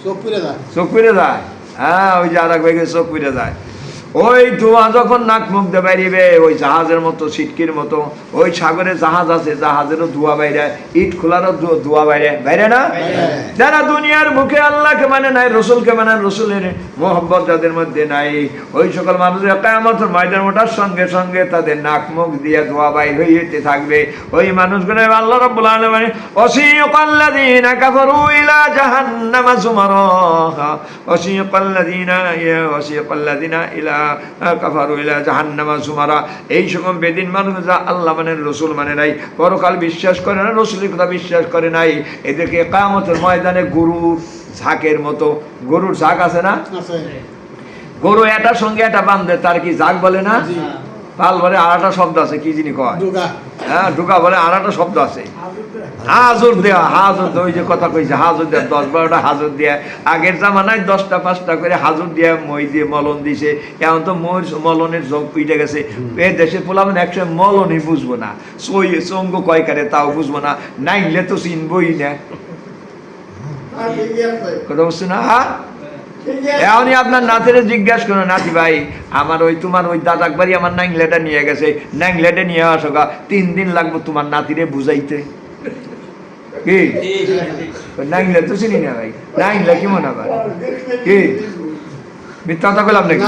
চোখ পুড়ে যায়। হ্যাঁ, ওই যে আর এক ভাইকে চোখ পুড়ে যায়। ওই ধোঁয়া যখন নাক মুখ দিয়ে বাইরিবে, ওই জাহাজের মতো সিটকির মতো, ওই সাগরে জাহাজ আছে, জাহাজেরও ধোঁয়া বাইরে, ইট খোলারও ধোঁয়া বাইরে না। যারা দুনিয়ার মুখে আল্লাহকে মানে নাই, রসুলকে মানে, রসুলের মোহব্বত যাদের মধ্যে নাই, ওই সকল মানুষের কিয়ামতের ময়দান ওঠার সঙ্গে সঙ্গে তাদের নাক মুখ দিয়ে ধোঁয়া বাইর হইতে থাকবে। ওই মানুষগুলো আল্লাহ রাব্বুল আলামিন ওয়াসিকাল্লাযীনা কাফারু ইলা জাহান্নামা যুমারা, ওয়াসিকাল্লাযীনা ইলা কাফারু ইলা জাহান্নামা যুমারা। এই সকল বেদিন মানুষ যা আল্লাহ মানে, রসুল মানে নাই, পরকাল বিশ্বাস করে না, রসুলের কথা বিশ্বাস করে নাই, এদেরকে কিয়ামতের ময়দানে গরুর ঝাঁকের মতো, গরুর ঝাঁক আছে না, গরু এটার সঙ্গে এটা বাঁধে, তার কি ঝাঁক বলে না? পাল বলে, আর একটা শব্দ আছে, কি জিনিস কয়? হ্যাঁ, ঢুকা বলে, আর একটা শব্দ আছে, হাজর দেওয়া। হাজর, ওই যে কথা কইছে, হাজর দেওয়া, 10-12টা হাজর দেয়া। আগের জামানায় 10টা-5টা করে হাজর দিয়ে মই দিয়ে মলন দিছে। এখন তো মই মলনের যোগ পিটে গেছে। এ দেশের পোলাবেন একসময় মলনই বুঝবো না, চঙ্গ কয় কারে তাও বুঝবো না, নাইলে তো চিনবই না। কথা বুঝছো না? হ্যাঁ, এখনই আপনার নাতিরে জিজ্ঞাসা করো, নাতি ভাই আমার ওই তোমার ওই দাদাক বাড়ি আমার নাইংলেটা নিয়ে গেছে, নাইংলেটে নিয়ে আসো গা, 3 দিন লাগবে তোমার নাতিরে বুঝাইতে। কি নাইংলে তো চিনি না ভাই, নাইংলে কি মনে হয় কি মিথ্যা কথা বললাম নাকি?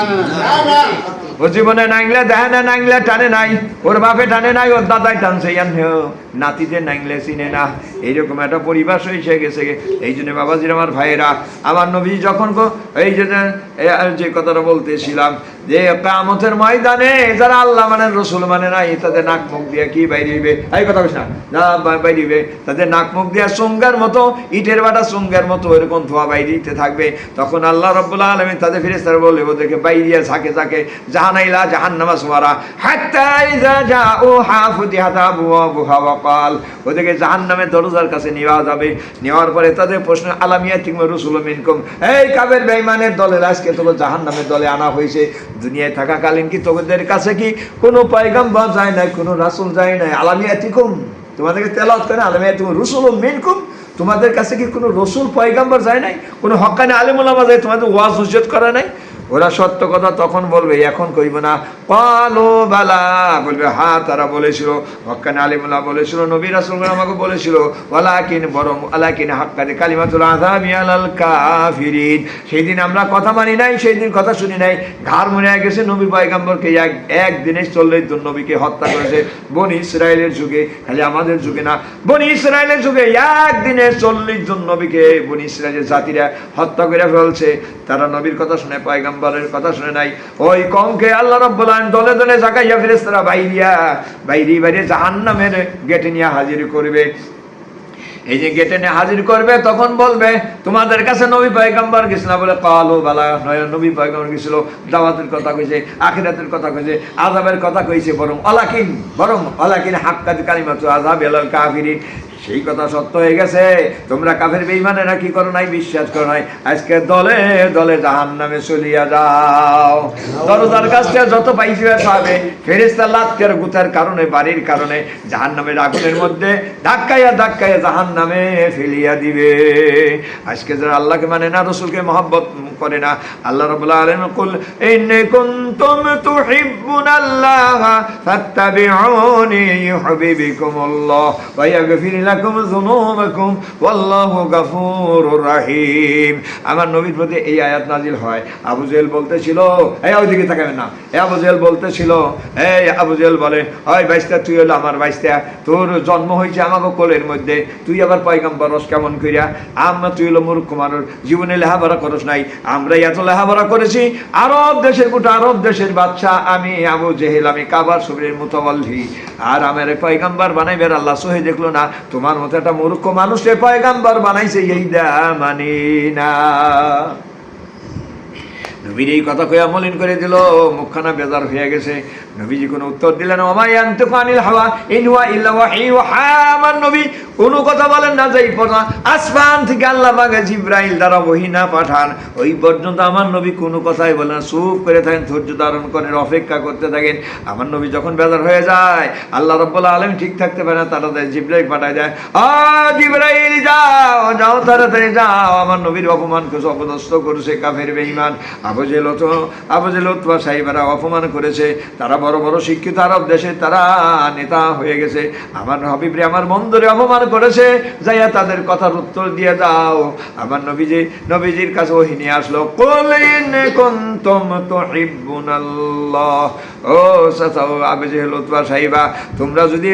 ও জীবনে নাইংলে দেখে না, নাইংলে টানে নাই, ওর বাপে টানে নাই, ওর দাদাই টানছে, নাতিদের নাইংলে চিনে না। এইরকম একটা পরিবেশ হয়েছে গেছে। এই জন্য বাবাজির আমার ভাইয়েরা, আমার নবী যখন এই যে কথাটা বলতেছিলাম যে কিয়ামতের ময়দানে যারা আল্লাহ মানে, রসুল মানে নাই, তাদের নাক মুখ দিয়ে কি বাইরিবে, এই কথা বলছি না, বাইরিবে তাদের নাক মুখ দিয়ে চোঙ্গার মতো, ইটের বাটা চোঙ্গার মতো এরকম ধোঁয়া বাইরিতে থাকবে। তখন আল্লাহ রাব্বুল আলামিন তাদের ফেরেশতারা বলবে, ওদেরকে বাইরিয়া ঝাঁকে ঝাঁকে জাহানাইলা জাহান্নামা সুমারা হাত্তা ইযা জাউহা ফুতিহাত আবওয়াবুহা ওয়া ক্বাল, ওদেরকে জাহান্নামের দরজার কাছে নেওয়া যাবে। নেওয়ার পরে তাদের প্রশ্ন, আলামিয়াতিকুম রাসূলুম মিনকুম, এই কাফের বেঈমানের দলের আজকে তোকে জাহান্নামের দলে আনা হয়েছে, দুনিয়ায় থাকাকালীন কি তোদের কাছে কি কোনো পয়গম্বর যায় নাই, কোনো রাসূল যায় নাই? আলামিয়াতিকুম, তোমাদেরকে তেলাওয়াত করে, আলামিয়াতিকুম রাসূলুম মিনকুম, তোমাদের কাছে কি কোনো রসুল পয়গম্বর যায় নাই, কোনো হক্কানি আলেম ওলামা যায়, তোমাদের ওয়াজ নসিহত করা নাই? ওরা সত্য কথা তখন বলবে, এখন কইব না। ক্বালু বালা, বলবে হ্যাঁ তারা বলেছিল, হক্কানি আলিমুল্লাহ বলেছিল, নবী রাসূলগণ আমাকে বলেছিল, ওয়ালাকিন বরং আলাকিন হাক্কাত কালিমাতুল আযাবি আলাল কাফিরিন, সেই দিন আমরা কথা মানি নাই, সেই দিন কথা শুনি নাই, ঘাড় মনে গেছে। নবী পয়গম্বরকে একদিনে 40 জন নবীকে হত্যা করেছে বনি ইসরায়েলের যুগে, খালি আমাদের যুগে না, বনি ইসরায়েলের যুগে একদিনে 40 জন নবীকে বনি ইসরায়েলের জাতিরা হত্যা করে ফেলছে। তারা নবীর কথা শুনে, পয়গম্বরের কথা শুনে নাই। ওই কমকে আল্লাহ রাব্বুল আলামিন দলে দলে জাগাইয়া ফেরেশতারা বাইরে জাহান্নামের গেটে নিয়ে হাজির করবে। এই যে গেটে নিয়ে হাজির করবে, তখন বলবে তোমাদের কাছে নবী পয়গম্বর গেছিল না? বলে ক্বালু বালা, নবী পয়গম্বর গেছিল, দাওয়াতের কথা কইছে, আখিরাতের কথা কইছে, আযাবের কথা কইছে, বরং ওয়ালাকিন হাক্কাত কালিমাতু আযাবি আলাল কাফিরিন, সেই কথা সত্য হয়ে গেছে। তোমরা কাফের বেঈমানেরা কি করো নাই, বিশ্বাস করো নাই, আজকে দলে দলে জাহান্নামে চলিয়া যাও। দরজার কাছে যত পাইছে পাবে, ফেরেশতা লাতের গুতার কারণে, বাড়ির কারণে জাহান্নামের আগুনের মধ্যে ধাক্কাইয়া ধাক্কাইয়া জাহান্নামে ফেলিয়া দিবে। আজকে যারা আল্লাহকে মানে না, রাসূলকে মহব্বত করে না, আল্লাহ রাব্বুল আলামিন কুল ইন কুনতুম তুহিব্বুনাল্লাহ ফাত্তাবিউনি ইউহিব্বুকুমুল্লাহ ওয়া ইয়াগফির লাকুম যুনুবাকুম ওয়াল্লাহু গফুরুর রহিম। আমার নবীর প্রতি এই আয়াত নাজিল হয়। আবু জেহেল বলতেছিল, এই ওইদিকে তাকাবেন না, আবু জেহেল বলতেছিল, আবু জেহেল বলে, ওই বাইস্তা তুই হলো আমার বাইস্তা, তোর জন্ম হয়েছে আমাকে কোলের মধ্যে, তুই আবার পয়গম্বর রস কেমন কইরা? আমরা তুই হলো মূর্খ মানুষ, জীবনে লেখাপড়া করস নাই, আমরা এত লেখাপড়া করেছি, আরব দেশের গোটা আরব দেশের বাদশা আমি আবু জেহেল, আমি কাবার শরীরের মুতাওয়াল্লি, আর আমার পয়গম্বর বানাইবার আল্লাহ সহি দেখলো না, তোমার মতো একটা মূর্খ মানুষের পয়গম্বর বানাইছে, এই দা মানি না। নবীর এই কথা কইয়া মলিন করে দিল, মুখখানা বেজার হয়ে গেছে। নবীজি কোনো উত্তর দিলেন না। ওমা ইয়ানতিকু আনিল হাওয়া ইন হুয়া ইল্লা ওয়াহী ইউহা। আমার নবী কোনো কথা বলেন না, যেই পর্যন্ত আসমান থেকে আল্লাহ পাক জিবরাইল দ্বারা ওহী না পাঠান ওই পর্যন্ত আমার নবী কোনো কথাই বলেন না, চুপ করে থাকেন, ধৈর্য ধারণ করেন, অপেক্ষা করতে থাকেন। আমার নবী যখন বেজার হয়ে যায়, আল্লাহ রাব্বুল আলামিন ঠিক থাকতে পারে না, তাড়াতাড়ি জিবরাইল পাঠায় দেয়, জিবরাইল যাও যাও, তাড়াতাড়ি যাও, আমার নবীর অপমান করছে, অপদস্থ করেছে কাফের বেঈমান আবু জেহেল উতবা সাহিবারা অপমান করেছে। তারা বড় বড় শিক্ষিত আরব দেশে তারা নেতা হয়ে গেছে। আমার হাবিবরে আমার বন্ধুরে অপমান করেছে, যাইয়া তাদের কথার উত্তর দিয়ে দাও। আমার নবীজির কাছে ওহী নিয়ে আসলো, কুল ইন কুনতুম তুহিব্বুনাল্লাহ। ও আবু জেহেল উতবা সাহিবা, তোমরা যদি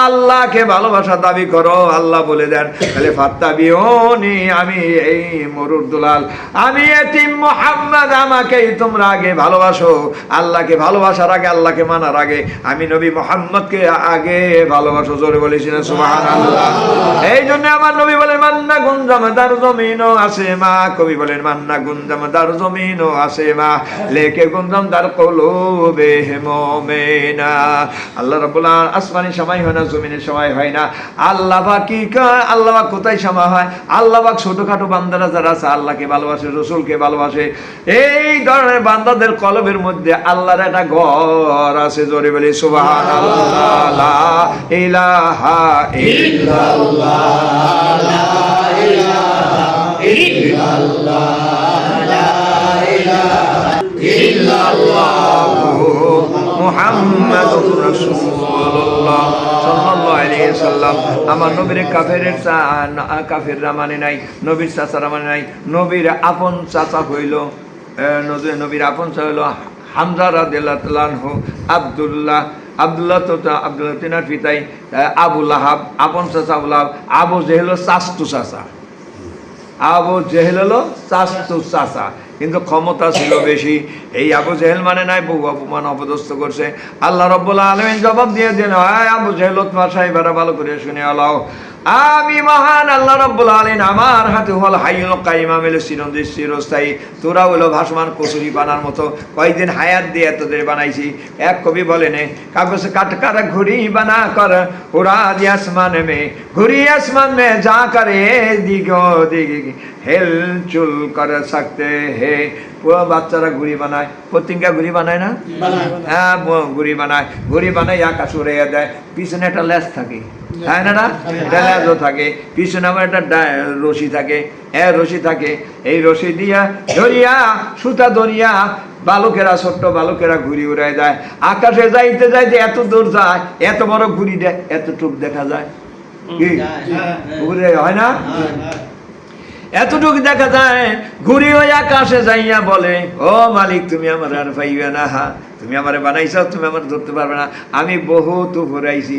আল্লাহকে ভালোবাসা দাবি করো, আল্লাহ বলে দেন, তাহলে ফাত্তাবিউনি, আমি এই মরুর দুলাল, আমি এতিম মুহাম্মদ, আমাকেই তোমরা আগে ভালোবাসো। আল্লাহকে ভালোবাসার আগে, আল্লাহকে মানার আগে আমি নবী মুহাম্মদকে আগে ভালোবাসো। জোরে বলেছিলেন সুবহানাল্লাহ। এই জন্য আমার নবী বলেন, মান্না গুনজাম দার জমিনও আছে মা। কবি বলেন, মান্না গুনজাম দার জমিনও আছে মা, লেকে গুনজাম দার কলবে মুমিনা। আল্লাহ রাব্বুল আলামিন আসমানি সময় হয় না, জমিনের সময় হয় না। আল্লাহ পাক কি আল্লাহ পাক কোথায় সময় হয়? আল্লাহ পাক ছোটখাটো বান্দারা যারা আছে আল্লাহকে ভালোবাসে, রাসূলকে ভালোবাসে, এই ধরনের বান্দাদের কলবের মধ্যে আল্লাহর একটা ঘর আছে। জোরে বলি সুবহানাল্লাহ। লা ইলাহা ইল্লাল্লাহ, লা ইলাহা ইল্লাল্লাহ, লা ইলাহা ইল্লাল্লাহ, মুহাম্মাদুর রাসূলুল্লাহ সাল্লাল্লাহু আলাইহি ওয়াসাল্লাম। আমার নবীর কাফেররা মানে নাই, নবীর চাচারা মানে নাই। নবীর আপন চাচা হইল, নবীর আপন চাচা হইল হামজা রাদিয়াল্লাহু তাআলা আনহু, আব্দুল্লাহ তিনার পিতাই আবু লাহাব, আপন চাচা আবু লাহাব। আবু জেহেল চাস্তু চাচা, আবু জেহেল হলো চাস্তু চাচা, কিন্তু ক্ষমতা ছিল বেশি। এই আবু জেহেল মানে নাই, বহু অপমান অপদস্থ করছে। আল্লাহ রাব্বুল আলামিন জবাব দিয়ে দিলেন, আবু জেহেল তোমার সাহেবেরা ভালো করে শুনে আলাও, আমি মহান আল্লাহ রাব্বুল আলামিন, আমার হাতে হল হাইয়ুল কাইয়ুম, আমি হলো চিরস্থায়ী, তোরা হলো ভাসমান কচুরি বানার মতো, কয়েকদিন হায়াত দিয়ে তোদের বানাইছি। এক কবি বলেন, কাগজ কাটকার ঘুড়ি বানা কর উড়া দি আসমান মে, ঘুড়ি আসমান মে যা করে দিগো দিগ হেল চুল করে सकते হে। বাচ্চারা ঘুড়ি বানায়, পত্রিকা ঘুড়ি বানায় না? হ্যাঁ, ঘুড়ি বানায় আকাশ উড়াইয়া দেয়। পিছনে একটা লেজ থাকে, তাই না? এটা লেজও থাকে, পিছনে আমার একটা রশি থাকে, রশি থাকে। এই রশি দিয়া ধরিয়া, সুতা ধরিয়া বালকেরা, ছোট্ট বালকেরা ঘুড়ি উড়াই দেয়। আকাশে যাইতে যাইতে এত দূর যায়, এত বড় ঘুড়ি দেয়, এতটুক দেখা যায়, কি ঘুরে হয় না? এতটুকু দেখা যায়। ঘুরি ওই আকাশে যাইয়া বলে, ও মালিক, তুমি আমার আর পাইবে না, তুমি আমার বানাইছো, তুমি আমার ধরতে পারবে না, আমি বহুত ঘুরাইছি,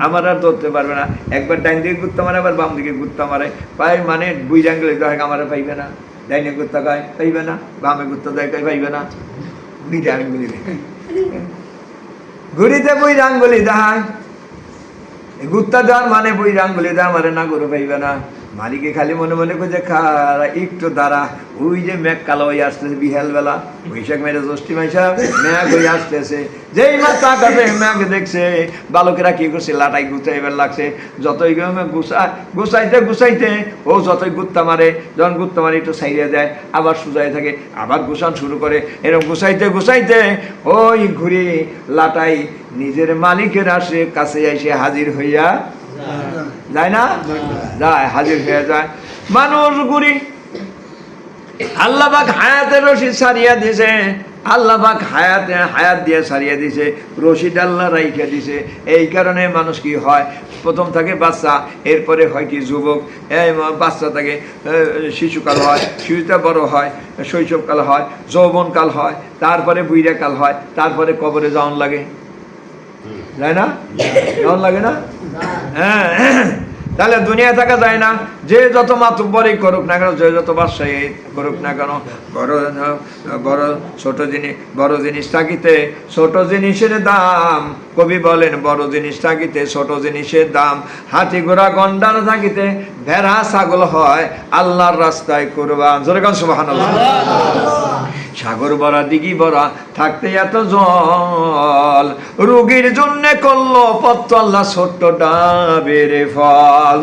আমার আর ধরতে পারবে না। একবার ডাইন দিকে ঘুরতে মারে, আবার বাম দিকে ঘুরতে মারে, পাই মানে বুই জাঙ্গলে আমার পাইবে না। ডাইনে ঘুরতে কয় পাইবে না, বামে ঘুরতে দেয় কয় পাইবে না। দুইটা আঙ্গুলি ঘুরিতে বই আঙ্গুলি দেখায়, ঘুরতে দেওয়ার মানে বই আঙ্গুলি দেওয়া মানে না, গরু পাইবে না। মালিকে খালি মনে মনে করছে, খারা একটু দাঁড়া, ওই যে মেঘ কালো হয়ে আসতেছে, বিহাল বেলা, বৈশাখ মেরে জ্যৈষ্ঠী মাসা মেঘ হয়ে আসতেছে। যেই মাছ তাকাতে মেঘ দেখছে, বালকেরা কি করছে, লাটাই গুছাইবার লাগছে। যতই গুছাইতে ও যতই গুত্তা মারে, যখন গুত্তা মারে একটু সাইড়ে দেয়, আবার সুজাই থাকে, আবার গুছান শুরু করে। এরকম গুছাইতে ওই ঘুরি লাটাই নিজের মালিকের কাছে এসে হাজির হইয়া যায় না, যায়, হাজির হয়ে যায়। মানুষ ঘুরি আল্লাহ পাক হায়াতের রশি ছাড়িয়া দিছে, আল্লাহ পাক হায়াত দিয়ে ছাড়িয়ে দিছে, রশিদ আল্লাহ রাইখা দিছে। এই কারণে মানুষ কি হয়, প্রথম থাকে বাচ্চা, এরপরে হয় কি যুবক, বাচ্চা থাকে শিশুকাল হয়, শিশুটা বড় হয়, শৈশবকাল হয়, যৌবনকাল হয়, তারপরে বুইরা কাল হয়, তারপরে কবরে যাওয়ান লাগে, যায় না? যাওয়ান লাগে না? হ্যাঁ, তাহলে দুনিয়া থাকা যায় না। যে যত মাতুব্বরই করুক না কেন, যে যত বাদশাহী করুক না কেন, বড় জিনিস থাকিতে ছোট জিনিসের দাম। কবি বলেন, বড় জিনিস থাকিতে ছোট জিনিসের দাম। হাতি ঘোড়া গন্ডার থাকিতে ভেড়া ছাগল হয় আল্লাহর রাস্তায় কুরবান। জোরে গান সুবহানাল্লাহ। সাগর ভরা দিঘি ভরা থাকতে এত জল, রোগীর জন্য করলো পত্ত আল্লাহ ছোট্ট ডাবের ফল।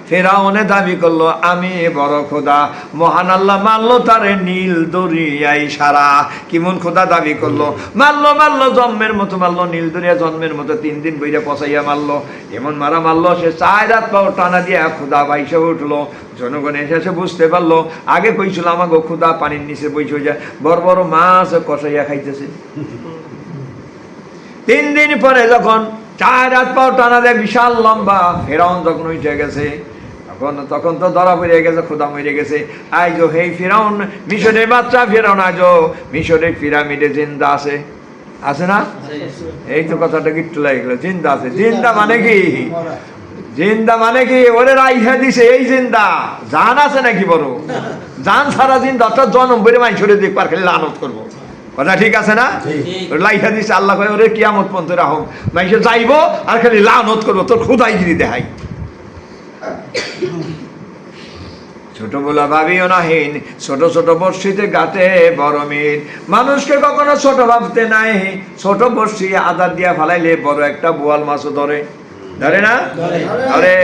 ফেরাউনে দাবি করলো আমি বড় খোদা, মহান আল্লাহ মারলো তারে নীল দরিয়াই সারা। কেমন খোদা দাবি করলো, মারলো জন্মের মতো মারলো, নীল দরিয়া জন্মের মতো 3 দিন বইরা পচাইয়া মারলো। এমন মারলো সে 4 রাত পাও টানা দিয়া খোদা বাইসে উঠলো। জনগণ এসে বুঝতে পারলো আগে কইছিল আমাকে খোদা পানির নিচে বইছে যায়, বড় বড় মাছ কষাইয়া খাইতেছে। 3 দিন পরে যখন 4 রাত পাও টানা দেয় বিশাল লম্বা, ফেরাউন যখন উঠে গেছে তখন তো ধরা পড়ে গেছে, খোদা মরে গেছে। আইজো হেই ফিরাউন, মিশরের বাচ্চা ফিরাউন আইজো মিশরের পিরামিডে জিন্দা আছে, আছে না? এই তো কথাটা একটু লাগে গেল, জিন্দা আছে। জিন্দা মানে কি? জিন্দা মানে কি? ওরে রাইহা দিছে এই জিন্দা, জান আছে নাকি? বড় জান সারা জিন্দা, অর্থাৎ জন্ম বেড়ে মাইশরে দেখবার খালি লানত করবো, কথা ঠিক আছে না? লাইহা দিছে আল্লাহ কয় ওরে কিয়ামত পর্যন্ত রাখো মাইশে যাইবো আর খালি লানত করবো, তোর খোদাইগিরি দেখাই। ছোট বলা ভাবিও নাহীন, ছোট ছোট বর্ষিতে গাতে বড় মিন। মানুষকে কখনো ছোট ভাবতে নাই, ছোট বর্ষি আদার দিয়া ফালাইলে বড় একটা বোয়াল মাছও ধরে, ধরে না? আরে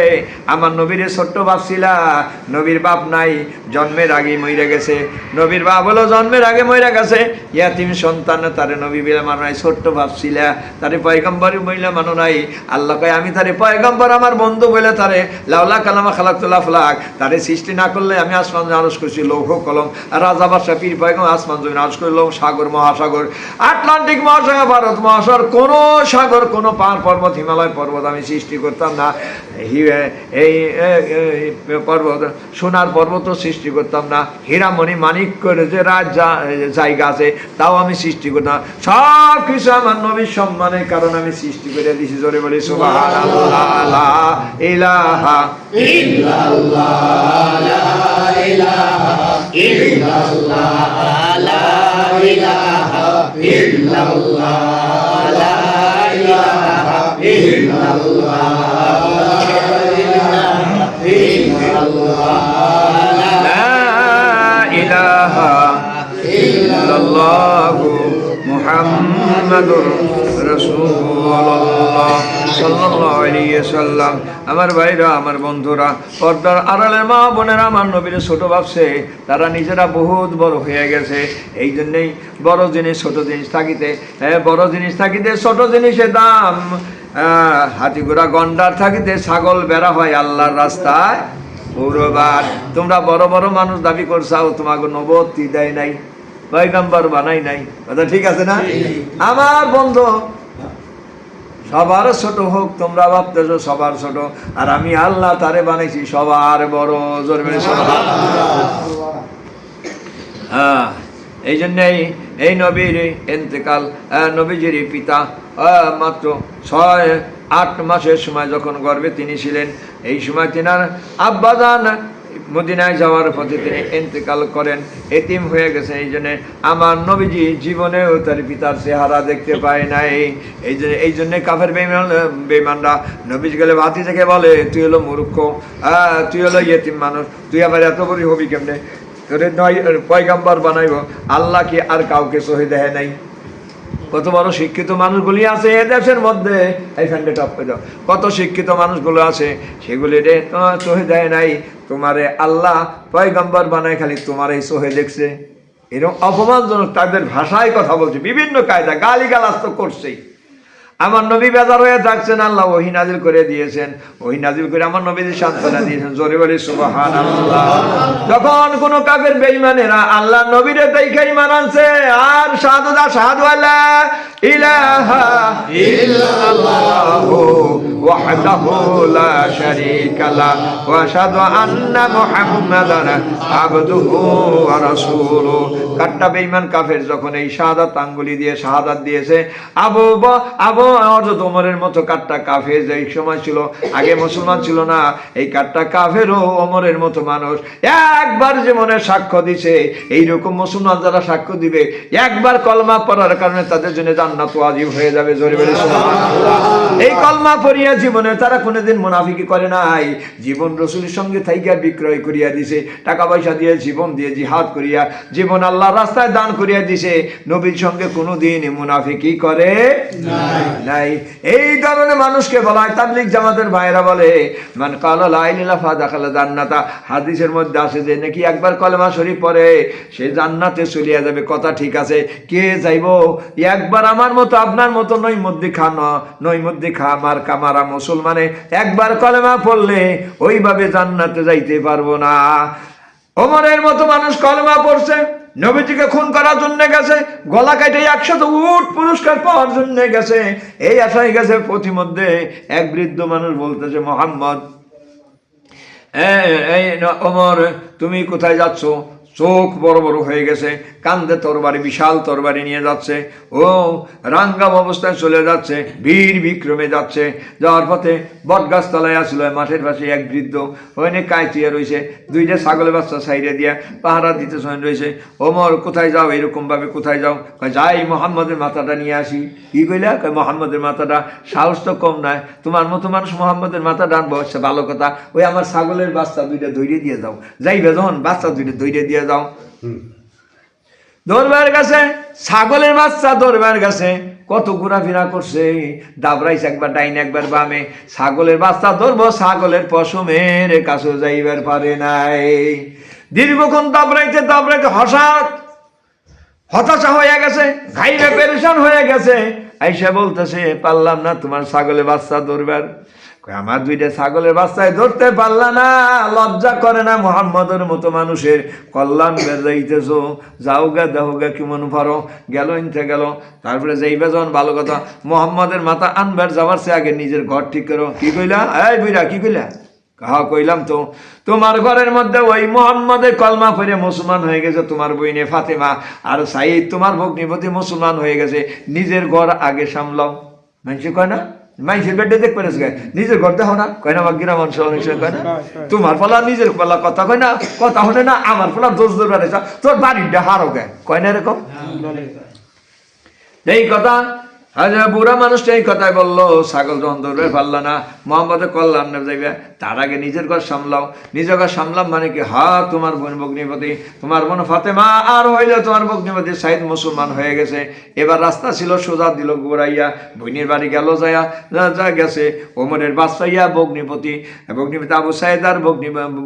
আমার নবীরে ছোট্ট ভাবছিলা, নবীর বাপ নাই, জন্মের আগে মইরা গেছে। নবীর বাপ হলো জন্মের আগে মইরা গেছে, ইয়াতিম সন্তান, তারে নবী বলে মানো নাই, ছোট্ট ভাবছিলা। তারে পয়গম্বর বইলে মানো নাই। আল্লাহ কয় আমি তারে পয়গম্বর আমার বন্ধু বলে তারে লাউলা কালামা খালাকতুল্লাহ ফলাক, তারে সৃষ্টি না করলে আমি আসমান আরজ করছি লৌহ কলম, আর রাজা বাদশা পীর পয়গম্বর আসমান জমিন আরজ করলাম, সাগর মহাসাগর, আটলান্টিক মহাসাগর, ভারত মহাসাগর, কোন সাগর কোন পাহাড় পর্বত হিমালয় পর্বত আমি সৃষ্টি করতাম না। এই পর্বত সোনার পর্বত সৃষ্টি করতাম না, হীরামণি মানিক করে যে জায়গা আছে তাও আমি সৃষ্টি করতাম। সব কিছু আমার নবীর সম্মানের কারণ আমি সৃষ্টি করে দিছি। জোরে বলি সুবহানাল্লাহ, লা ইলাহা ইল্লাল্লাহ, লা ইলাহা ইল্লাল্লাহ, লা ইলাহা ইল্লাল্লাহ, লা ইলাহা ইল্লাল্লাহ, লা ইলাহা ইল্লাল্লাহ, মুহাম্মাদুর রাসূলুল্লাহ সাল্লাল্লাহু আলাইহি ওয়াসাল্লাম। আমার ভাইরা, আমার বন্ধুরা, পর্দার আড়ালের মা বোনেরা আমার নবীর ছোট ভাবছে, তারা নিজেরা বহুত বড় হয়ে গেছে। এই জন্যই বড় জিনিস ছোট জিনিস থাকিতে, বড় জিনিস থাকিতে ছোট জিনিসের দাম, হাতি ঘোড়া গন্ডার থাকিতে ছাগল বেড়া হয় আল্লাহর রাস্তায় পৌরবার। তোমরা বড় বড় মানুষ দাবি করছাও, তোমাকে নবুয়ত দেয় নাই, পয়গম্বর বানাই নাই, কথা ঠিক আছে না? আমার বন্ধু সবার ছোট হোক, তোমরা ভাবতেছো সবার ছোট, আর আমি আল্লাহ তারে বানাইছি সবার বড়। জোরে হ্যাঁ, এই জন্যই এই নবীর ইন্তেকাল, নবীজির পিতা মাত্র 6-8 মাসের সময় যখন গর্ভে তিনি ছিলেন, এই সময় তিনার আব্বাজান মদিনায় যাওয়ার পথে তিনি ইন্তেকাল করেন, এতিম হয়ে গেছেন। এই জন্য আমার নবীজি জীবনেও তার পিতার চেহারা দেখতে পায় নাই। এই জন্য কাফের বেঈমানরা নবীজি গেলে ভাতি থেকে বলে তুই হলো মূর্খ, তুই হলো ইয়েতিম মানুষ, তুই আবার এত বড় হবি কেমনে, তোরে পয়গম্বর বানাইব। আল্লাহ কি আর কাউকে সহি দেয় নাই? কত বড় শিক্ষিত মানুষগুলি আছে এ দেশের মধ্যে, এই ফ্যান্ডে টপ করে দাও, কত শিক্ষিত মানুষগুলো আছে, সেগুলি রে সহি দেয় নাই। তোমারে আল্লাহ পয়গম্বর বানায় খালি তোমার এই সহে দেখছে। এরকম অপমানজনক তাদের ভাষায় কথা বলছে, বিভিন্ন কায়দা গালিগালাজ তো করছেই। আমার নবী বেজার হয়ে থাকছেন, আল্লাহ ওহী নাজিল করে দিয়েছেন, ওহী নাজিল করে আমার নবীদের সান্ত্বনা দিয়েছেন। জোরে বলি সুবহানাল্লাহ। যখন কোন কাফের বেঈমানেরা আল্লাহ নবীরে দেখাই ঈমান আনছে আর শাহাদু আল্লা ইলাহা ইল্লাল্লাহু ওয়াহদাহু লা শারীকা লা ওয়া আশহাদু আন্না মুহাম্মাদান আবদুহু ওয়া রাসূলুহু। কাট্টা বেঈমান কাফের যখন এই শাহাদাত আঙ্গুলি দিয়ে শাহাদাত দিয়েছে, আবু হযরত ওমরের মতো কাট্টা কাফের যেই সময় ছিল, আগে মুসলমান ছিল না, এই কাট্টা কাফেরও ওমরের মতো মানুষ একবার জীবনে সাক্ষ্য দিছে। এইরকম মুসলমান যারা সাক্ষ্য দিবে একবার কলমা পড়ার কারণে তাদের জন্য জান্নাত ওয়াজিব হয়ে যাবে। জোরে বলে সুবহানাল্লাহ। এই কলমা পড়িয়ে দুনিয়া জীবনে তারা কোনোদিন মুনাফিকি করে নাই। জীবন রসুলের সঙ্গে থাইকা বিক্রয় করিয়া দিছে, টাকা পয়সা দিয়ে জীবন দিয়ে জিহাদ করিয়া জীবন আল্লাহর রাস্তায় দান করিয়া দিছে। নবীর সঙ্গে কোনোদিন মুনাফিকি করে নাই। এই ধরনের মানুষকে বলা হয় তাবলীগ জামাতের ভাইরা বলে মান কালা লা ইলাহা ইল্লাল্লাহ ফাদাখালা জান্নাতা। হাদিসের মধ্যে আছে যে নাকি একবার কলেমা শরীফ পড়ে সে জান্নাতে চলিয়া যাবে। কথা ঠিক আছে, কে যাইব? একবার আমার মতো আপনার মতো নৈমদ্দিখা আমার কামারা মুসলমানে একবার কলেমা পড়লে ওইভাবে জান্নাতে যাইতে পারবো না। ওমরের মতো মানুষ কলেমা পড়ছে, নবীজিকে খুন করার জন্য গেছে, গলা কাটে 100 উট পুরস্কার পাওয়ার জন্য গেছে। এই আশায় গেছে, প্রতিমধ্যে এক বৃদ্ধ মানুষ বলতেছে মোহাম্মদ এই ওমর তুমি কোথায় যাচ্ছ? চোখ বড় বড় হয়ে গেছে, কান্দে তরবারি, বিশাল তরবারি নিয়ে যাচ্ছে, ও রাঙ্গাম অবস্থায় চলে যাচ্ছে, বীর বিক্রমে যাচ্ছে। যাওয়ার পথে বটগাছ তলায় আসলো, মাঠের পাশে এক বৃদ্ধ ওখানে কাঁচিয়ে রয়েছে, 2টা ছাগলের বাচ্চা সাইডে দিয়া পাহারা দিতে রয়েছে। ওমর কোথায় যাও? এরকম ভাবে কোথায় যাও? যাই মোহাম্মদের মাথাটা নিয়ে আসি। কি কইলা? মোহাম্মদের মাথাটা? সাহস তো কম নয়, তোমার মতো মানুষ মোহাম্মদের মাথাটা আনবো, আচ্ছা ভালো কথা, ওই আমার ছাগলের বাচ্চা 2টা ধৈর্য দিয়ে যাও, যাইবে যখন বাচ্চা 2টা ধৈর্য দিয়ে যাও। দরবার গেছে, ছাগলের বাচ্চা দরবার গেছে, কত ঘোরাফেরা করছে, দাবরাইছে একবার ডাইনে একবার বামে, ছাগলের বাচ্চা ধরবো, ছাগলের পশমের কাছে যাইবার পারে নাই। দীর্ঘক্ষণ দাবরাইতে দাবরাইতে হতাশা হয়ে গেছে, ঘাইরে পেরেশান হয়ে গেছে। আইসা বলতেছে পারলাম না তোমার ছাগলের বাচ্চা ধরবার। আমার 2টা ছাগলের বাচ্চায় ধরতে পারলা না, লজ্জা করে না মুহাম্মদের মতো মানুষের কল্যাণ বেজাইতেছ? যাও গা, দেহ গা কেমন পারো। গেল ইনতে গেল, তারপরে যাইবে যখন ভালো কথা, মোহাম্মদের মাথা আনবার যাওয়ার সে আগে নিজের ঘর ঠিক করো। কি কইলা? এই বুইরা কি কইলা? কাহা কইলাম তো তোমার ঘরের মধ্যে ওই মোহাম্মদের কলমা পড়ে মুসলমান হয়ে গেছে, তোমার বইনে ফাতেমা আর সাইদ তোমার ভগ্নিপতি মুসলমান হয়ে গেছে, নিজের ঘর আগে সামলাও। মানুষে কয় না, মানুষের বেডে দেখ পেরেছে, নিজের ঘর দেখো না, কয় না গ্রাম অঞ্চল কয় না, তোমার ফলা নিজের ফলা কথা কয় না, কথা হলে না আমার ফলা দোষ দরবার তোর বাড়িটা হারো গে, কয় না এরকম? এই কথা বুড়া মানুষটা এই কথাই বললো, ছাগল যখন ধরবে পারলা না, মোহাম্মদের কল্যাণ না যাইবে, তার আগে নিজের ঘর সামলাও। নিজের ঘর সামলাম মানে কি? তোমার বোন ভগ্নিপতি, তোমার বোন ফাতেমা আর হইলে তোমার ভগ্নিপতি সাইদ মুসলমান হয়ে গেছে। এবার রাস্তা ছিল সোজা দিল ঘুরাইয়া, বোনের বাড়ি গেল যাইয়া যা গেছে ওমরের বাদশাইয়া ভগ্নিপতি আবু সাইদ আর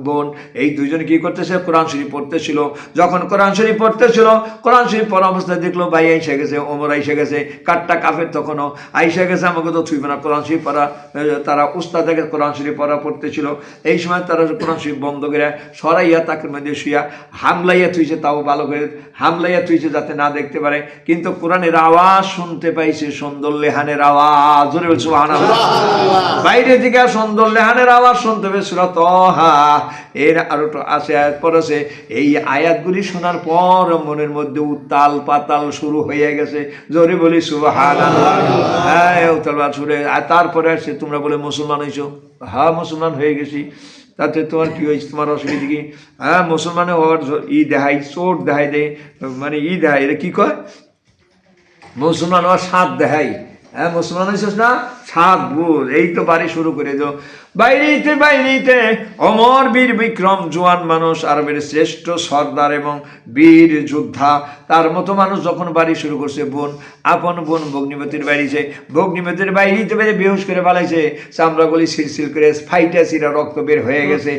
বোন, এই 2জন কি করতেছে? কোরআন শরীফ পড়তেছিল। যখন কোরআন শরীফ পড়তেছিল, কোরআন শরীফ পড়া অবস্থায় দেখলো ভাই এসে গেছে, ওমর এসে গেছে, কাটটা কাফের তখনও আইসা গেছে, আমাকে তো ছুঁইবে না কোরআন শরীফ পড়া। তারা উস্তাদ থেকে কোরআন শরীফ পড়া পড়তেছিল, এই সময় তারা কোরআন শরীফ বন্ধ করে সরাইয়া তাকে মধ্যে শুইয়া হামলাইয়া থুইছে, তাও ভালো করে হামলাইয়া থুইছে যাতে না দেখতে পারে। কিন্তু কোরআনের আওয়াজ শুনতে পাইছে, সুন্দর লেহানের আওয়াজ, জোরে বলছো সুবহানাল্লাহ। বাইরে থেকে সুন্দর লেহানের আওয়াজ শুনতে পেয়ে সূরা তাহা এর আরো আছে আয়াত পড়েছে। এই আয়াতগুলি শোনার পর মনের মধ্যে উত্তাল পাতাল শুরু হয়ে গেছে, জোরে বলি সুবহানাল্লাহ। হ্যাঁ উত্তাল পাতাল শুরু। আর তারপরে আসছে তোমরা বলে মুসলমান হয়েছো? হ্যাঁ মুসলমান হয়ে গেছি। তাতে তোমার কি হয়েছে? তোমার অসুবিধা কি? হ্যাঁ মুসলমানে হওয়ার দেখাই, চোট দেখাই দেয়, মানে দেখাই, এটা কি কয়? মুসলমান হওয়ার স্বাদ দেখাই। হ্যাঁ মুসলমান হয়েছিস না, স্বাদ বুঝ। এই তো বাড়ি শুরু করে দাও। বাইরেতে অমর বীর বিক্রম জোয়ান মানুষ, আরবের শ্রেষ্ঠ সর্দার এবং বীর যোদ্ধা, তার মতো মানুষ যখন বাড়ি শুরু করছে, আপন বোন ভগ্নিপতির বাড়িছে, ভগ্নিপতির বাইরেতে বেড়ে বেহুশ করে পালাইছে, চামড়াগুলি সিলসিল করে ফাইটা সিরা রক্ত বের হয়ে গেছে।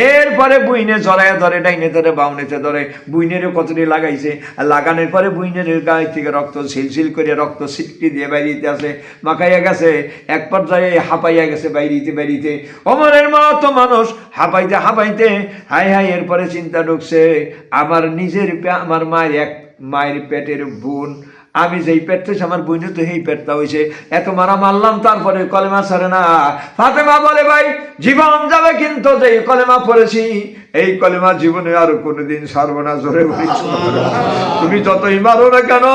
এরপরে বুইনে জড়াইয়া ধরে, ডাইনে ধরে বাউনেতে ধরে, বুইনেরও কতটি লাগাইছে, আর লাগানোর পরে বুইনের গায়ে থেকে রক্ত সিলসিল করে রক্ত সিটকি দিয়ে বাইরেতে আসে, মাখাইয়া গেছে, এক পর্যায়ে হাঁপাইয়া গেছে বাইরিতে। ওমরের মতো মানুষ হাঁপাইতে হাই এরপরে চিন্তা ঢুকছে, আমার আমার মায়ের পেটের বোন, আমি যেই পেট থেকে আমার বোনের তো সেই পেটটা হয়েছে, এত মারা মারলাম তারপরে কলেমা ছাড়ে না। ফাতেমা বলে ভাই জীবন যাবে কিন্তু যেই কলেমা পড়েছি এই কলেমা জীবনে আর কোনোদিন ছাড়বো না। জোরে বলি তুমি যতই মারো না কেন,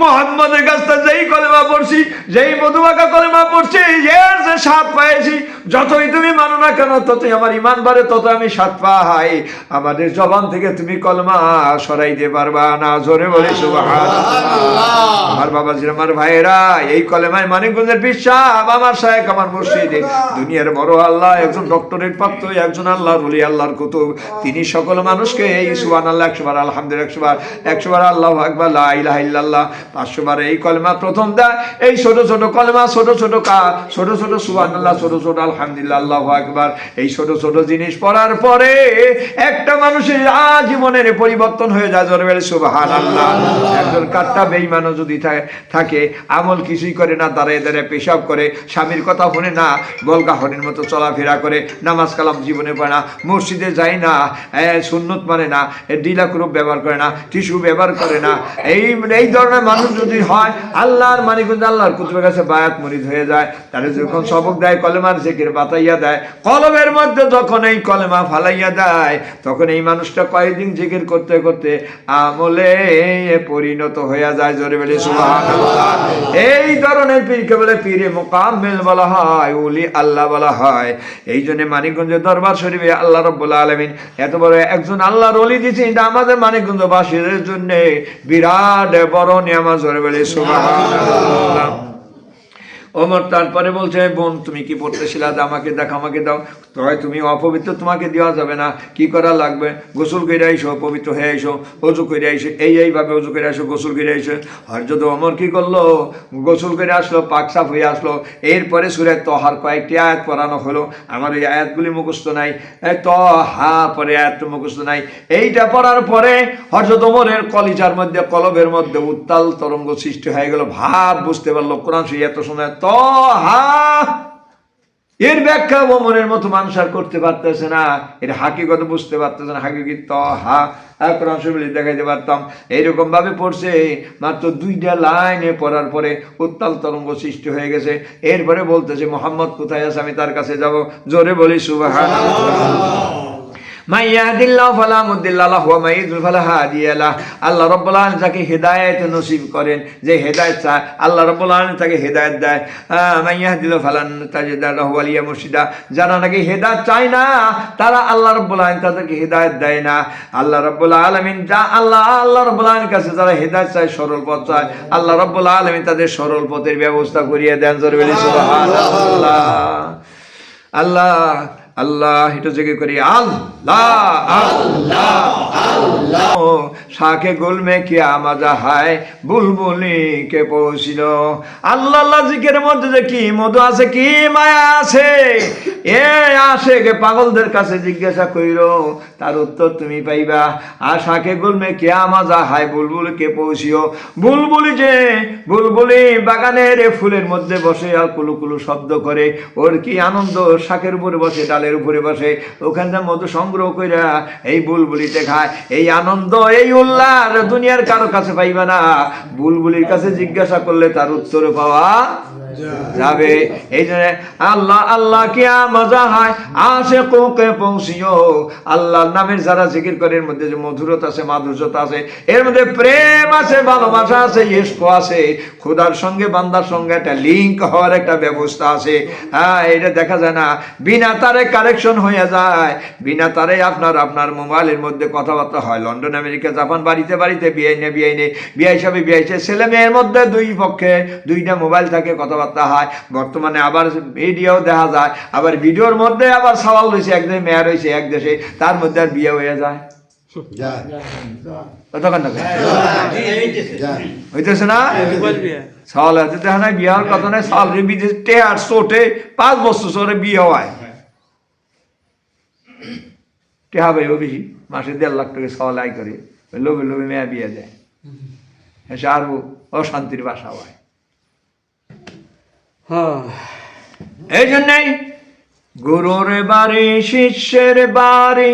মুহাম্মাদের কাছ থেকে যেই কলেমা পড়ছি, যেই মধুমাখা কলেমা পড়ছি, এর যে স্বাদ পাইছি, যতই তুমি মানো না কেন ততই আমার ইমান বাড়ে, তত আমি স্বাদ পাই। আমাদের জবান থেকে তুমি কলেমা সরাইতে পারবা না। জোরে বলি সুবহানাল্লাহ। আমার বাবাজির, আমার ভাইয়েরা, এই কলেমায় মানিকগঞ্জের বিশ্বাস আমার শায়েখ, আমার মুর্শিদ, দুনিয়ার বড় আল্লাহ, একজন ডক্টরেট প্রাপ্ত, একজন আল্লাহর ওলি, আল্লাহর কুতুব। তিনি সকল মানুষকে এই সুবহানাল্লাহ 100 বার, আলহামদুলিল্লাহ 100 বার, 100 বার আল্লাহু আকবার, লা ইলাহা ইল্লাল্লাহ 500 বার এই কলেমা প্রথম দেয়। এই ছোট ছোট কলেমা, ছোট ছোট ছোট ছোট সুবহানাল্লাহ, ছোট ছোট আলহামদুলিল্লাহ, আল্লাহু আকবার, এই ছোট ছোট জিনিস পড়ার পরে একটা মানুষের আজীবনের পরিবর্তন হয়ে যায়। জোরে বলে সুবহানাল্লাহ। একজন কাট্টা বেঈমানও যদি থাকে, আমল কিছুই করে না, দাঁড়িয়ে দাঁড়িয়ে পেশাব করে, স্বামীর কথা শুনে না, বলগাহরের মতো চলাফেরা করে, নামাজ কালাম জীবনে পড়ে না, মসজিদে যায় না, সুন্নত মানে না, ডিলাক্রুপ ব্যবহার করে না, টিস্যু ব্যবহার করে না, এই ধরনের মানুষ যদি হয়, আল্লাহর মানিকগঞ্জ আল্লাহর কুতুবের কাছে বায়াত মুরিদ হয়ে যায়। তাহলে যখন সবক দেয়, কলেমার জিকির বাতাইয়া দেয়, কলমের মধ্যে যখন এই কলেমা ফালাইয়া দেয়, তখন এই মানুষটা কয়েকদিন জিকির করতে করতে আমলে পরিণত হয়ে যায়। জোরে বলে সুবহানাল্লাহ। এই ধরনের পীরকে বলে পীরে মুকাম্মিল বলা হয়, ওলি আল্লাহ বলা হয়। এই জন্য মানিকগঞ্জের দরবার শরীফে আল্লাহ রাব্বুল আলামিন এত বড় একজন আল্লাহর ওলি দিয়েছে, এটা আমাদের মানিকগঞ্জবাসীদের জন্য বিরাট বড় নিয়ামত। জোরে বলে সুবহানাল্লাহ। ওমর তারপরে বলছে, বোন তুমি কি পড়তেছিলা, আমাকে দেখ, আমাকে দাও। তুমি অপবিত্র, তোমাকে দেওয়া যাবে না। কি করা লাগবে? গোসল করে আইসো, পবিত্র হয়ে আইসো, অজু করে আইসো, এইভাবে অজু করে আসো, গোসল করে আইসো। হযরত ওমর কি করলো? গোসল করে আসলো, পাক সাফ হয়ে আসলো। এরপরে সূরা তহার কয়েকটি আয়াত পড়ানো হলো। আমার এই আয়াতগুলি মুখস্থ নাই, তহা পরে আয়াত মুখস্থ নাই। এইটা পড়ার পরে হযরত ওমরের কলিজার মধ্যে, কলবের মধ্যে উত্তাল তরঙ্গ সৃষ্টি হয়ে গেল। ভাব বুঝতে পারলো, কোরআন শরীফ এত সময় তহা, এর ব্যাখ্যা ওমরের মতো মানুষ আর করতে পারতেছে না, এর হাকিকত বুঝতে পারতেছে না। হাকিকত তহা কোরআন শরীফ দেখাইতে পারতাম। এইরকম ভাবে পড়ছে, মাত্র 2টা লাইনে পড়ার পরে উত্তাল তরঙ্গ সৃষ্টি হয়ে গেছে। এরপরে বলতেছে, মোহাম্মদ কোথায় আছে, আমি তার কাছে যাব। জোরে বলি সুবহানাল্লাহ। আল্লাহ রাব্বুল আলামিন যাকে হেদায়েত নসিব করেন, যে হেদায়েত চায়, আল্লাহ রাব্বুল আলামিন তাকে হেদায়েত দেয়। মাইয়াহদিল্লাহু ফালান তাজিদ লাহু ওয়ালিয়া মুরশিদা। যারা নাকি হেদায়েত চায় না, তারা আল্লাহ রাব্বুল আলামিন তাদেরকে হেদায়েত দেয় না। আল্লাহ রাব্বুল আলামিন আল্লাহ রাব্বুল আলামিনের কাছে যারা হেদায়েত চায়, সরল পথ চায়, আল্লাহ রাব্বুল আলামিন তাদের সরল পথের ব্যবস্থা করিয়ে দেন। জোরে বলি সুবহানাল্লাহ। আল্লাহ আল্লাহ, এটা জেগে করি, আল্লাহ আল্লাহ আল্লাহ। শাকে গুল মে কিয়া মজা হায়, বুলবুলি কে পৌঁছিল। আল্লাহ আল্লাহ জিকের মধ্যে যে কি মধু আছে, কি মায়া আছে। এ আসে গে পাগলদের কাছে জিজ্ঞাসা কইল, তার উত্তর তুমি পাইবা। আর শাকে গুল মে কিয়া মজা হায়, বুলবুল কে পৌঁছিও। বুলবুলি বাগানের ফুলের মধ্যে বসে আর কুলু কুলু শব্দ করে, ওর কি আনন্দ। শাকের উপরে বসে, ডালের উপরে বসে, ওখানটা মধু সংগ্রহ কইরা এই বুলবুলিতে খায়। এই আনন্দ, এই উল্লাস দুনিয়ার কারো কাছে পাইবা না। বুলবুলির কাছে জিজ্ঞাসা করলে তার উত্তর পাওয়া যাবে। এই জন্য আল্লাহ আল্লাহ কিয়া মজা হয়, আশিকোকে পৌঁছিও। আল্লাহর নামের যারা জিকির করে, এর মধ্যে যে মধুরতা আছে, মাধুর্যতা আছে, এর মধ্যে প্রেম আছে, ভালোবাসা আছে, ইশক আছে। খোদার সঙ্গে বান্দার সঙ্গে একটা লিঙ্ক হওয়ার একটা ব্যবস্থা আছে। এটা দেখা যায় না, বিনা তারে কানেকশন হয়ে যায়। বিনা তারে আপনার মোবাইলের মধ্যে কথাবার্তা হয়। লন্ডন, আমেরিকা, জাপান, বাড়িতে বিয়ে হিসাবে ছেলে মেয়ের মধ্যে দুই পক্ষে 2টা মোবাইল থাকে, কথাবার্তা হয়। বর্তমানে আবার ভিডিও দেখা যায়, আবার ভিডিওর মধ্যে আবার সওয়াল হয়েছে, এক দেশে মেয়ে রয়েছে এক দেশে, তার মধ্যে আর বিয়ে হয়ে যায়। হইতেছে না, সওয়াল হতে দেখা নাই, বিয়ে হওয়ার কথা নাই। সওয়াল বিদেশ 5 বছর পরে বিয়ে হয়। টেহা পাইব বেশি, মাসে 1.5 লাখ টাকা সওয়াল আয় করে, লোভে লোভে মেয়া বিয়ে দেয়। এসে আরো অশান্তির বাসা হয়। এই জন্যই গুরুর বাড়ি শিষ্যের বাড়ি,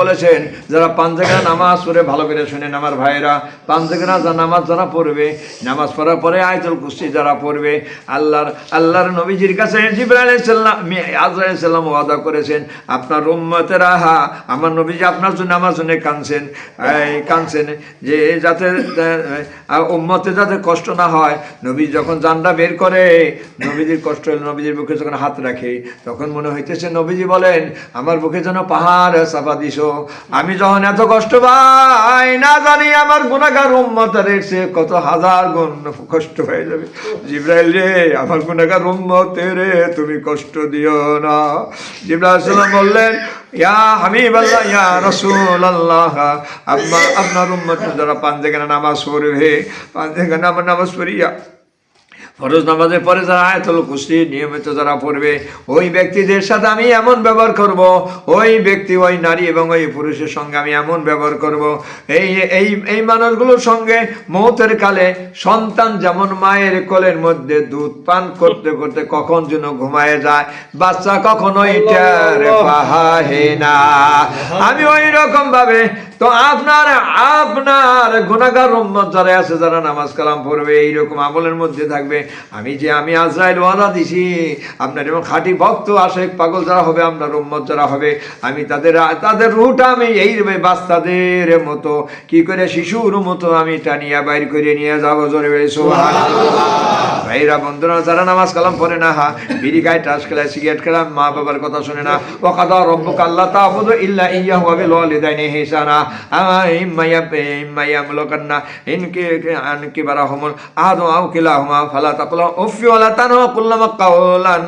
বলেছেন যারা পাঞ্জেগানা নামাজ পড়ে, ভালো করে শুনেন আমার ভাইয়েরা, পাঞ্জেগানা নামাজ যারা পড়বে, নামাজ পড়ার পরে আয়াতুল কুরসি যারা পড়বে, আল্লাহর নবীজির কাছে জিবরাইল আলাইহিস সালাম আজরাইল আলাইহিস সালাম ওয়াদা করেছেন, আপনার উম্মতেরা আমার নবীজি আপনার জন্য আমার জন্য কাঁদছেন যে যাতে উম্মতে যাতে কষ্ট না হয়। নবী যখন জানটা বের করে, নবীজির কষ্ট হলে নবীজির বুকে যখন হাত রাখে তখন মনে হইতেছে নবীজি বলেন আমার বুকে যেন পাহাড় চাপা দিছো। আমি যখন এত কষ্ট পাই না জানি আমার গুনাহগার উম্মতের চেয়ে কত হাজার গুণ কষ্ট হয়ে যাবে। জিবরাইল রে, আমার গুনাহগার উম্মতের তুমি কষ্ট দিও না। জিবরাইল আলাইহিস সালাম বললেন, ইয়া হাবিবাল্লাহ, ইয়া রাসূলুল্লাহ, আপনার উম্মত যারা পাঞ্জেগানা নামাজ পড়বে, পাঞ্জেগানা নামাজ পড়িয়া ফরজ নামাজের পরে যারা আয়াতুল কুরসি নিয়মিত যারা পড়বে, ওই ব্যক্তিদের সাথে আমি এমন ব্যবহার করব, ওই ব্যক্তি ওই নারী এবং ওই পুরুষের সঙ্গে আমি এমন ব্যবহার করব, এই মানুষগুলোর সঙ্গে মৌতের কালে সন্তান যেমন মায়ের কোলের মধ্যে দুধ পান করতে করতে কখন যেন ঘুমায় যায়, বাচ্চা কখনোই টের পায় না, আমি ওই রকম ভাবে তো আপনার গুনাহগার উম্মত যারা আছে, যারা নামাজ কালাম পড়বে, এইরকম আমলের মধ্যে থাকবে, আমি আজরাইল ওয়াদা দিছি আপনার এবং খাঁটি ভক্ত আশেক পাগল যারা হবে, আপনার উম্মত যারা হবে, আমি তাদের রুহটা আমি এইভাবে বাচ্চাদের মতো কি করে শিশুর মতো আমি টানিয়া বাইর করে নিয়ে যাবো। জোরে বেড়ে সুবহানাল্লাহ। ভাইরা বন্ধুরা, যারা নামাজ কালাম পড়ে না, বিড়ি খায়, টাস খেলায়, সিগারেট খেলায়, মা বাবার কথা শুনে না, ওয়া কাদা রাব্বুকা আল্লা তা'বুদু ইল্লা ইয়্যাহু ওয়া বিল ওয়ালিদাইনি ইহসানা ইম্মা ইয়াবলুগান্না কিবারাহুমুল আহাদু আও কিলাহুমা ফালা তাকুল উফ ওয়া লা তানকুল লাহুমা কাওলান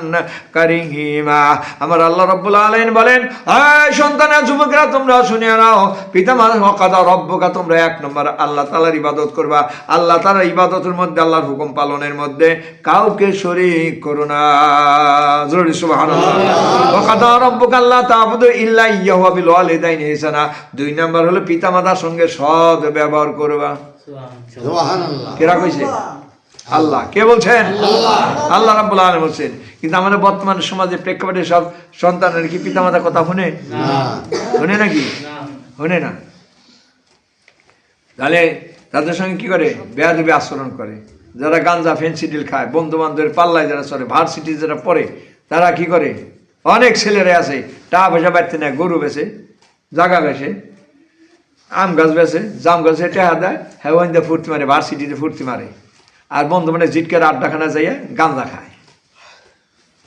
কারীমা। আমার আল্লাহ রাব্বুল আলামিন বলেন, এই সন্তানেরা, যুবকরা, তোমরা শুনে নাও, পিতামাতা ওয়া কাদা রাব্বুকা, তোমরা এক নম্বর আল্লাহ তাআলার ইবাদত করবা। আল্লাহ তাআলার ইবাদতের মধ্যে, আল্লাহর হুকুম পালনের মধ্যে কাউকে শরীক করো না। জোরে সুবহানাল্লাহ। ওয়া কাদা রাব্বুকা আল্লা তা'বুদু ইল্লা ইয়্যাহু ওয়া বিল ওয়ালিদাইনি ইহসানা। দুই নাম্বার হলো পিতামাতার সঙ্গে সৎ ব্যবহার করবা। সুবহানাল্লাহ। কেরা কইছে? আল্লাহ। কে বলছেন? আল্লাহ রাব্বুল আলামিন বলছেন। কিন্তু আমাদের বর্তমান সমাজে প্রেক্ষাপটে সব সন্তানের কি পিতামাতার কথা শুনে? শুনে নাকি? শুনে না। তাহলে তাদের সঙ্গে কি করে? বেয়াদবি আচরণ করে। যারা গাঞ্জা ফেন্সিডিল খায়, বন্ধু বান্ধবের পাল্লায় যারা চলে, ভার্সিটি যারা পড়ে, তারা কি করে? অনেক ছেলেরা আছে টাকা পয়সা বাড়তে নেয়, গরু বেছে, জাগা বেছে, আম গাছ বেছে, জাম গাছে টেহা দেয়, হ্যাঁ ওইন দিয়ে ফুর্তি মারে, ভার্সিটিতে ফুর্তি মারে। আর বন্ধু মানে জিটকার আড্ডাখানা যাইয়া গাঞ্জা খায়,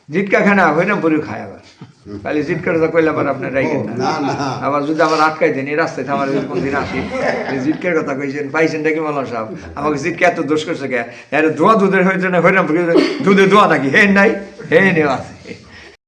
জিটকা খায় না, হরিরামপুরিও খায়। আবার তাহলে জিটকার কইলে আবার আপনার রাইখেন না। আবার যদি আমার আটকাই দেন এই রাস্তায় আমার কোন দিন আসি, জিটকার কথা কইছেন, পাইছেন নাকি মৌলানা সাহেব? আমাকে জিটকা এত দোষ করছে কে? এর ধোয়া দুধের হয়েছে না, হরিরামপুর দুধে ধোয়া নাকি? হে নাই, হে নেওয়া আছে।